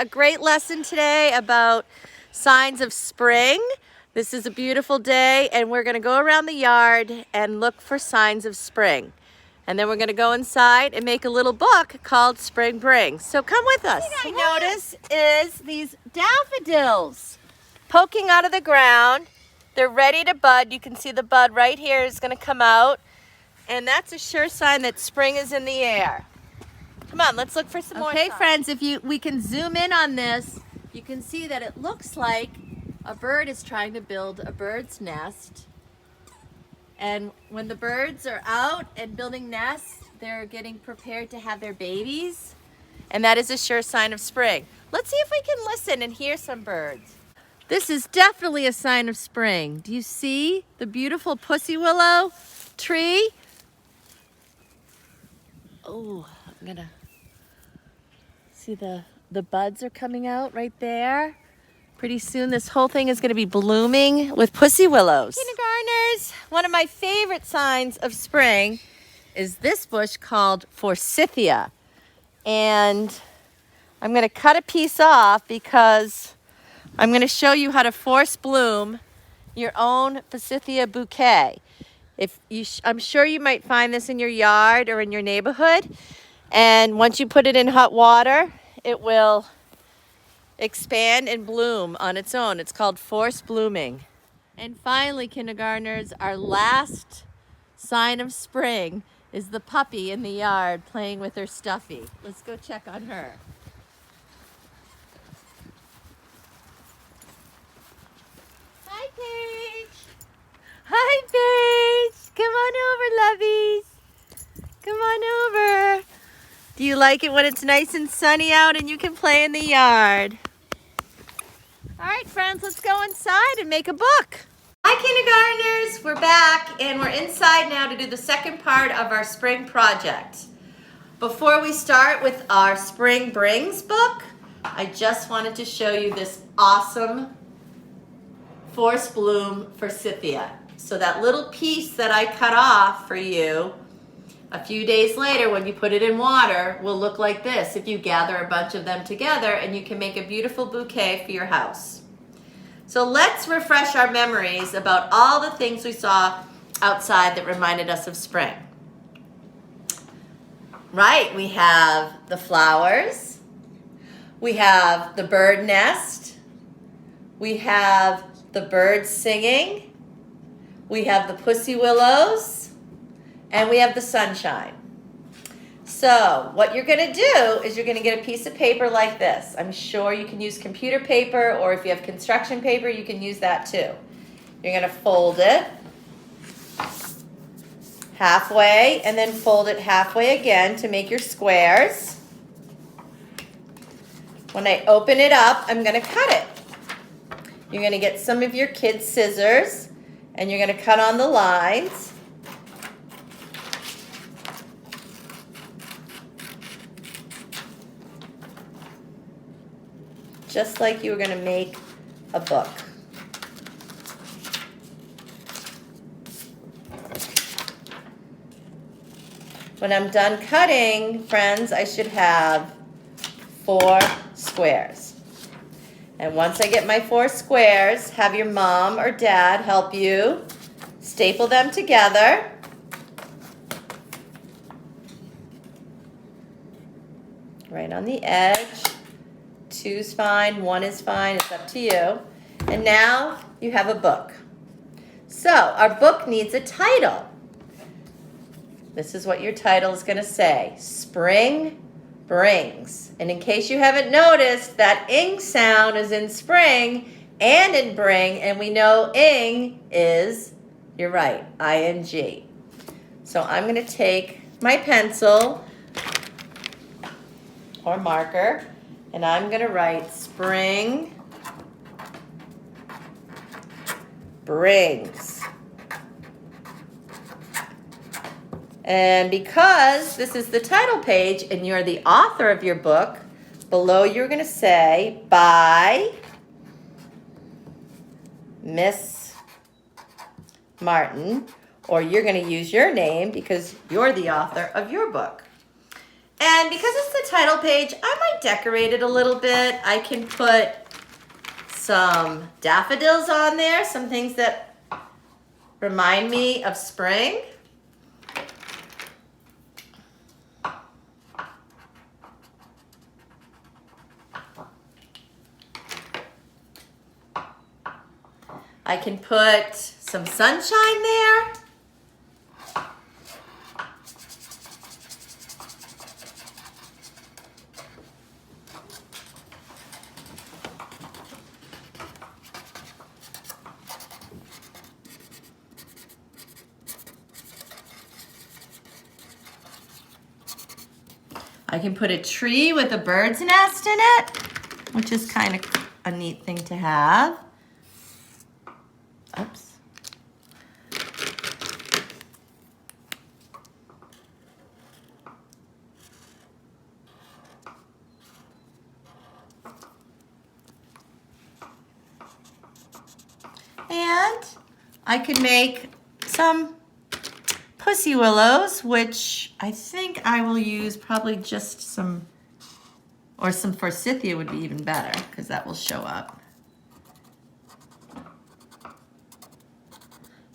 a great lesson today about signs of spring. This is a beautiful day and we're gonna go around the yard and look for signs of spring. And then we're gonna go inside and make a little book called Spring Brings. So come with us. The thing I notice is these daffodils poking out of the ground. They're ready to bud. You can see the bud right here is gonna come out. And that's a sure sign that spring is in the air. Come on, let's look for some more. Okay, friends, if we can zoom in on this, you can see that it looks like a bird is trying to build a bird's nest. And when the birds are out and building nests, they're getting prepared to have their babies. And that is a sure sign of spring. Let's see if we can listen and hear some birds. This is definitely a sign of spring. Do you see the beautiful pussy willow tree? Oh, I'm gonna see the buds are coming out right there. Pretty soon this whole thing is gonna be blooming with pussy willows. Kindergartners, one of my favorite signs of spring is this bush called forsythia. And I'm gonna cut a piece off because I'm gonna show you how to force bloom your own forsythia bouquet. I'm sure you might find this in your yard or in your neighborhood. And once you put it in hot water, it will expand and bloom on its own. It's called forced blooming. And finally, kindergartners, our last sign of spring is the puppy in the yard playing with her stuffy. Let's go check on her. Hi, Paige. Hi, Paige. Come on over, lovies. Come on over. Do you like it when it's nice and sunny out and you can play in the yard? All right, friends, let's go inside and make a book. Hi, kindergartners. We're back and we're inside now to do the second part of our spring project. Before we start with our Spring Brings book, I just wanted to show you this awesome forced bloom forsythia. So that little piece that I cut off for you a few days later when you put it in water will look like this if you gather a bunch of them together, and you can make a beautiful bouquet for your house. So let's refresh our memories about all the things we saw outside that reminded us of spring. Right, we have the flowers, we have the bird nest, we have the birds singing, we have the pussy willows, and we have the sunshine. So what you're gonna do is you're gonna get a piece of paper like this. I'm sure you can use computer paper, or if you have construction paper, you can use that too. You're gonna fold it halfway and then fold it halfway again to make your squares. When I open it up, I'm gonna cut it. You're gonna get some of your kids' scissors and you're gonna cut on the lines. Just like you were gonna make a book. When I'm done cutting, friends, I should have 4 squares. And once I get my 4 squares, have your mom or dad help you staple them together. Right on the edge. 2's fine, 1 is fine, it's up to you. And now you have a book. So our book needs a title. This is what your title is gonna say, Spring Brings. And in case you haven't noticed, that ing sound is in spring and in bring, and we know ing is, you're right, ing. So I'm gonna take my pencil or marker, and I'm gonna write Spring Brings. And because this is the title page and you're the author of your book, below you're gonna say, by Miss Martin, or you're gonna use your name because you're the author of your book. And because it's the title page, I might decorate it a little bit. I can put some daffodils on there, some things that remind me of spring. I can put some sunshine there. I can put a tree with a bird's nest in it, which is kind of a neat thing to have. Oops. And I could make some pussy willows, which I think I will use probably just some, or some forsythia would be even better because that will show up.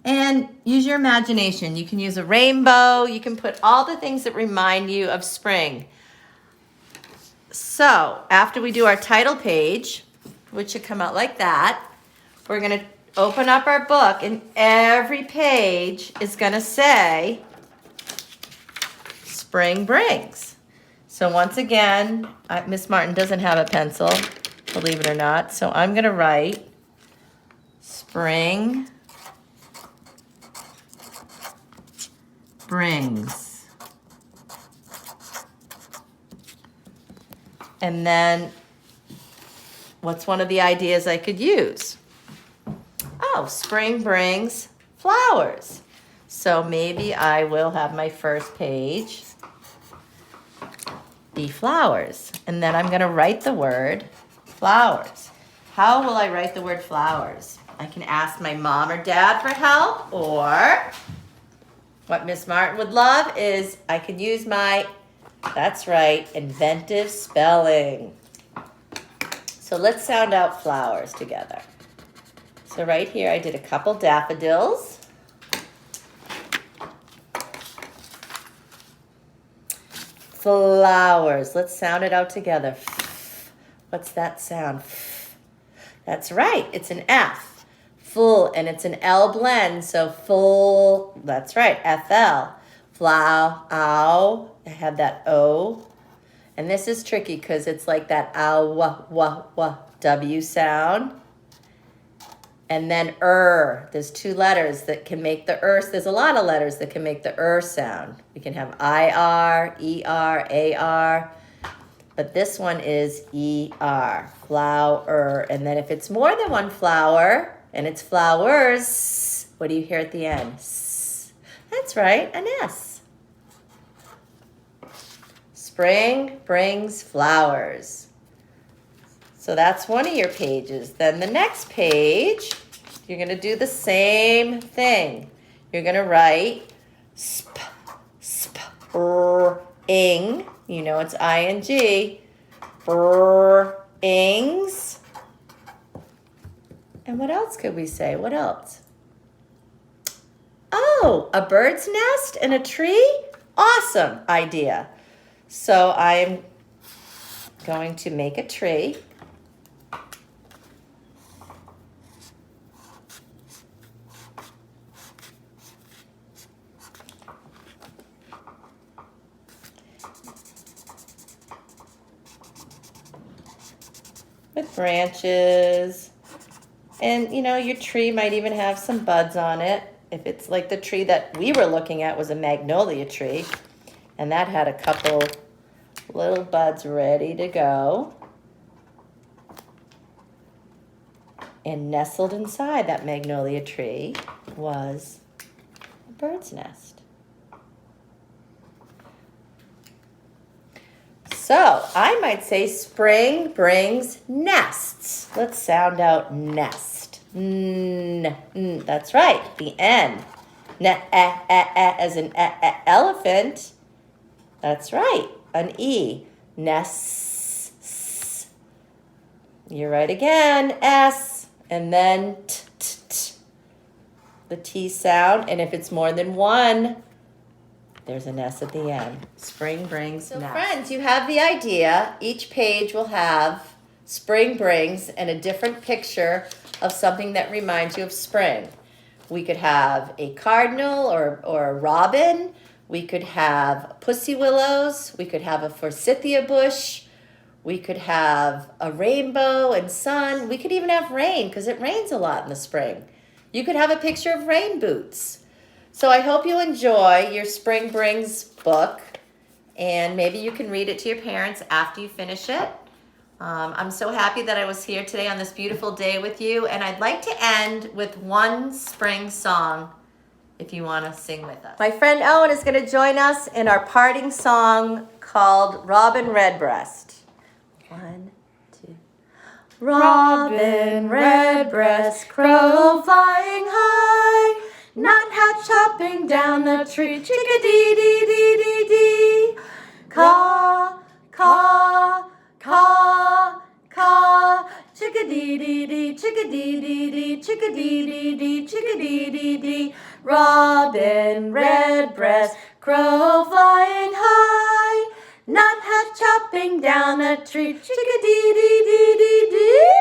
And use your imagination. You can use a rainbow. You can put all the things that remind you of spring. So after we do our title page, which should come out like that, we're going to open up our book, and every page is going to say Spring Brings. So once again, Miss Martin doesn't have a pencil, believe it or not. So I'm going to write Spring Brings. And then what's one of the ideas I could use? Oh, spring brings flowers. So maybe I will have my first page be flowers. And then I'm going to write the word flowers. How will I write the word flowers? I can ask my mom or dad for help, or what Miss Martin would love is I could use my, that's right, inventive spelling. So let's sound out flowers together. So right here, I did a couple daffodils. Flowers. Let's sound it out together. What's that sound? That's right. It's an F. Full, and it's an L blend. So full. That's right. FL. Flow. Ow. I have that O. And this is tricky because it's like that ow, wah, wah, wah, W sound. And then there's two letters that can make the there's a lot of letters that can make the sound. We can have IR, ER, AR, but this one is ER, flower. And then if it's more than one flower, and it's flowers, what do you hear at the end? S. That's right, an S. Spring brings flowers. So that's one of your pages. Then the next page, you're going to do the same thing. You're going to write ing. You know it's ing. Ings. And what else could we say? What else? Oh, a bird's nest and a tree? Awesome idea. So I'm going to make a tree. With branches, and you know, your tree might even have some buds on it. If it's like the tree that we were looking at was a magnolia tree, and that had a couple little buds ready to go. And nestled inside that magnolia tree was a bird's nest. So I might say spring brings nests. Let's sound out nest. That's right, the N. As an elephant. That's right, an E. Ness. You're right again. S. And then t, t, t. The T sound. And if it's more than one, there's an S at the end. Spring brings nest. So friends, you have the idea. Each page will have spring brings and a different picture of something that reminds you of spring. We could have a cardinal or a robin. We could have pussy willows. We could have a forsythia bush. We could have a rainbow and sun. We could even have rain because it rains a lot in the spring. You could have a picture of rain boots. So I hope you enjoy your Spring Brings book, and maybe you can read it to your parents after you finish it. I'm so happy that I was here today on this beautiful day with you, and I'd like to end with one spring song if you want to sing with us. My friend Owen is going to join us in our parting song called Robin Redbreast. 1, 2. Robin Redbreast, crow flying high, nuthatch hopping down the tree, chick-a-dee-dee-dee-dee-dee. Caw, caw, caw, caw, chick-a-dee-dee-dee, chick-a-dee-dee-dee, chick-a-dee-dee-dee, chick-a-dee-dee-dee. Robin Redbreast, crow flying high, nuthatch chopping down a tree, chick-a-dee-dee-dee-dee-dee.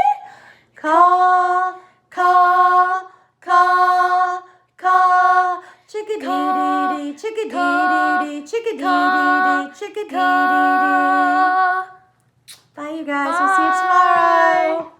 Caw, caw, caw, caw, chick-a-dee-dee-dee, chick-a-dee-dee-dee, chick-a-dee-dee-dee, chick-a-dee-dee-dee. Bye, you guys. We'll see you tomorrow.